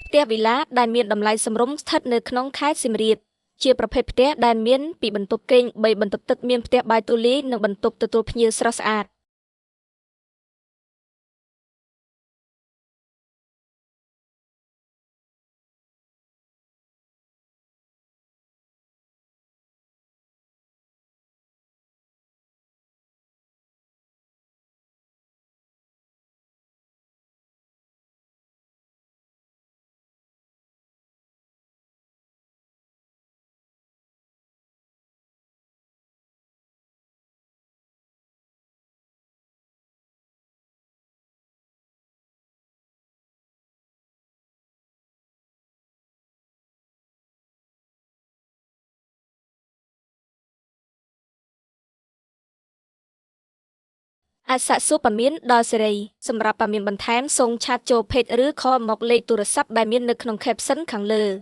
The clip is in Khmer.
ផ្ទះវិឡាដែលមានតម្លៃសមរម្យស្ថិតនៅក្នុងខេត្តសៀមរាបជាប្រភេទផ្ទះដែលមានពីបន្ទប់គេង3បន្ទប់ទឹកមានផ្ទះបាយទូលាយនិងបន្ទប់ទទួលភ្ញៀវស្រស់ស្អាតអាចសាកសួរព័ត៌មានដល់សេរីសម្រាប់ព័ត៌មានបន្ថែមសូមឆាតចូល Page ឬ call មកលេខទូរស័ព្ទដែលមាននៅក្នុង caption ខាងលើ